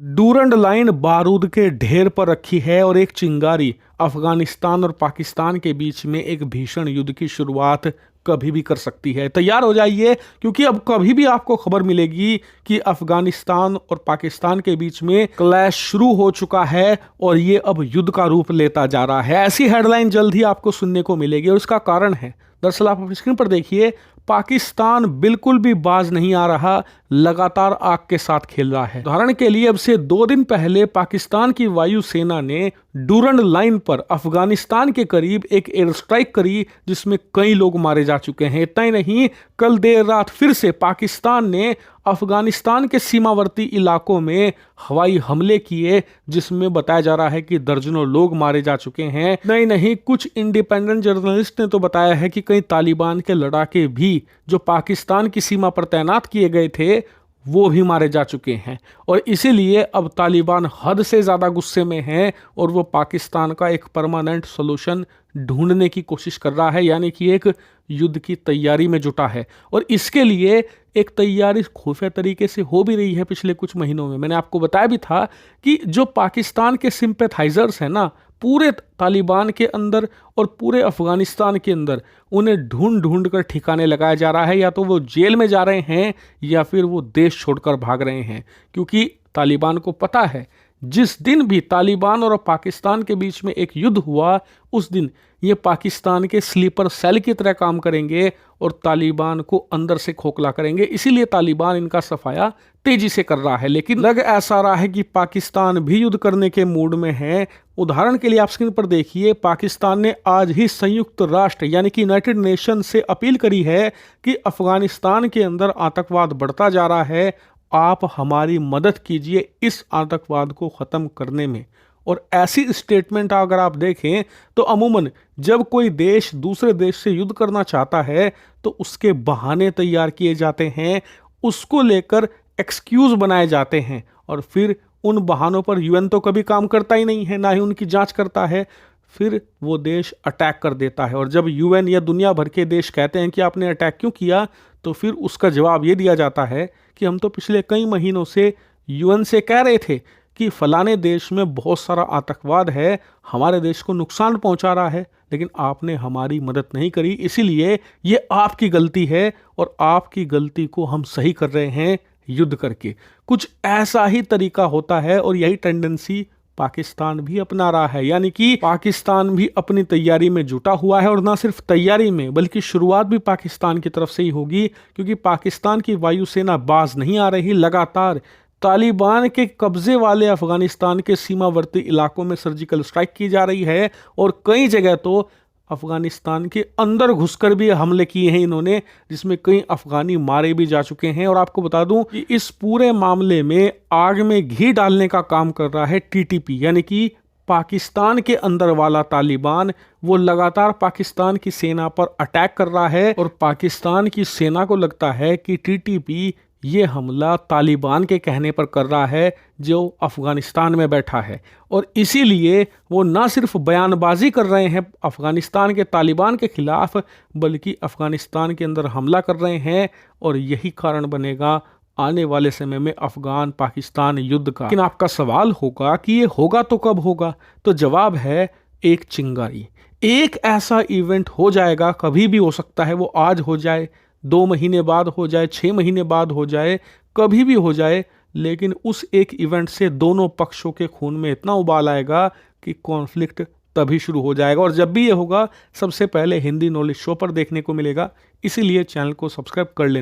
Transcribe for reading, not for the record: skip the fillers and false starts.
Durand line बारूद के ढेर पर रखी है और एक चिंगारी अफगानिस्तान और पाकिस्तान के बीच में एक भीषण युद्ध की शुरुआत कभी भी कर सकती है। तैयार हो जाइए, क्योंकि अब कभी भी आपको खबर मिलेगी कि अफगानिस्तान और पाकिस्तान के बीच में क्लैश शुरू हो चुका है और ये अब युद्ध का रूप लेता जा रहा है। ऐसी हेडलाइन जल्द ही आपको सुनने को मिलेगी और इसका कारण है, दरअसल आप अपनी स्क्रीन पर देखिए, पाकिस्तान बिल्कुल भी बाज नहीं आ रहा, लगातार आग के साथ खेल रहा है। उदाहरण के लिए अब से 2 दिन पहले पाकिस्तान की वायुसेना ने डूरंड लाइन पर अफगानिस्तान के करीब एक एयर स्ट्राइक करी, जिसमें कई लोग मारे जा चुके हैं। इतना ही नहीं, कल देर रात फिर से पाकिस्तान ने अफगानिस्तान के सीमावर्ती इलाकों में हवाई हमले किए, जिसमें बताया जा रहा है कि दर्जनों लोग मारे जा चुके हैं। नहीं, कुछ इंडिपेंडेंट जर्नलिस्ट ने तो बताया है कि कई तालिबान के लड़ाके भी जो पाकिस्तान की सीमा पर तैनात किए गए थे वो भी मारे जा चुके हैं। और इसीलिए अब तालिबान हद से ज़्यादा गुस्से में है और वो पाकिस्तान का एक परमानेंट सोल्यूशन ढूंढने की कोशिश कर रहा है, यानी कि एक युद्ध की तैयारी में जुटा है। और इसके लिए एक तैयारी खुफिया तरीके से हो भी रही है पिछले कुछ महीनों में। मैंने आपको बताया भी था कि जो पाकिस्तान के सिंपैथाइजर्स हैं ना, पूरे तालिबान के अंदर और पूरे अफगानिस्तान के अंदर, उन्हें ढूंढ ढूंढ कर ठिकाने लगाया जा रहा है। या तो वो जेल में जा रहे हैं या फिर वो देश छोड़कर भाग रहे हैं, क्योंकि तालिबान को पता है जिस दिन भी तालिबान और पाकिस्तान के बीच में एक युद्ध हुआ, उस दिन ये पाकिस्तान के स्लीपर सेल की तरह काम करेंगे और तालिबान को अंदर से खोखला करेंगे। इसीलिए तालिबान इनका सफाया तेजी से कर रहा है। लेकिन लग ऐसा रहा है कि पाकिस्तान भी युद्ध करने के मूड में है। उदाहरण के लिए आप स्क्रीन पर देखिए, पाकिस्तान ने आज ही संयुक्त राष्ट्र यानी कि यूनाइटेड नेशन से अपील करी है कि अफगानिस्तान के अंदर आतंकवाद बढ़ता जा रहा है, आप हमारी मदद कीजिए इस आतंकवाद को ख़त्म करने में। और ऐसी स्टेटमेंट अगर आप देखें तो अमूमन जब कोई देश दूसरे देश से युद्ध करना चाहता है तो उसके बहाने तैयार किए जाते हैं, उसको लेकर एक्सक्यूज़ बनाए जाते हैं और फिर उन बहानों पर यूएन तो कभी काम करता ही नहीं है, ना ही उनकी जांच करता है। फिर वो देश अटैक कर देता है और जब यूएन या दुनिया भर के देश कहते हैं कि आपने अटैक क्यों किया, तो फिर उसका जवाब ये दिया जाता है कि हम तो पिछले कई महीनों से यूएन से कह रहे थे कि फलाने देश में बहुत सारा आतंकवाद है, हमारे देश को नुकसान पहुंचा रहा है, लेकिन आपने हमारी मदद नहीं करी, इसीलिए ये आपकी गलती है और आपकी गलती को हम सही कर रहे हैं युद्ध करके। कुछ ऐसा ही तरीका होता है और यही टेंडेंसी पाकिस्तान भी अपना रहा है। यानी कि पाकिस्तान भी अपनी तैयारी में जुटा हुआ है और ना सिर्फ तैयारी में बल्कि शुरुआत भी पाकिस्तान की तरफ से ही होगी, क्योंकि पाकिस्तान की वायुसेना बाज नहीं आ रही। लगातार तालिबान के कब्जे वाले अफगानिस्तान के सीमावर्ती इलाकों में सर्जिकल स्ट्राइक की जा रही है और कई जगह तो अफगानिस्तान के अंदर घुसकर भी हमले किए हैं इन्होंने, जिसमें कई अफगानी मारे भी जा चुके हैं। और आपको बता दूं कि इस पूरे मामले में आग में घी डालने का काम कर रहा है टीटीपी, यानी कि पाकिस्तान के अंदर वाला तालिबान। वो लगातार पाकिस्तान की सेना पर अटैक कर रहा है और पाकिस्तान की सेना को लगता है कि टीटीपी ये हमला तालिबान के कहने पर कर रहा है जो अफगानिस्तान में बैठा है। और इसीलिए वो ना सिर्फ बयानबाजी कर रहे हैं अफगानिस्तान के तालिबान के खिलाफ, बल्कि अफगानिस्तान के अंदर हमला कर रहे हैं। और यही कारण बनेगा आने वाले समय में अफगान पाकिस्तान युद्ध का। लेकिन आपका सवाल होगा कि ये होगा तो कब होगा, तो जवाब है एक चिंगारी। एक ऐसा इवेंट हो जाएगा, कभी भी हो सकता है, वो आज हो जाए, 2 महीने बाद हो जाए, 6 महीने बाद हो जाए, कभी भी हो जाए, लेकिन उस एक इवेंट से दोनों पक्षों के खून में इतना उबाल आएगा कि कॉन्फ्लिक्ट तभी शुरू हो जाएगा। और जब भी ये होगा सबसे पहले हिंदी नॉलेज शो पर देखने को मिलेगा, इसीलिए चैनल को सब्सक्राइब कर लेना।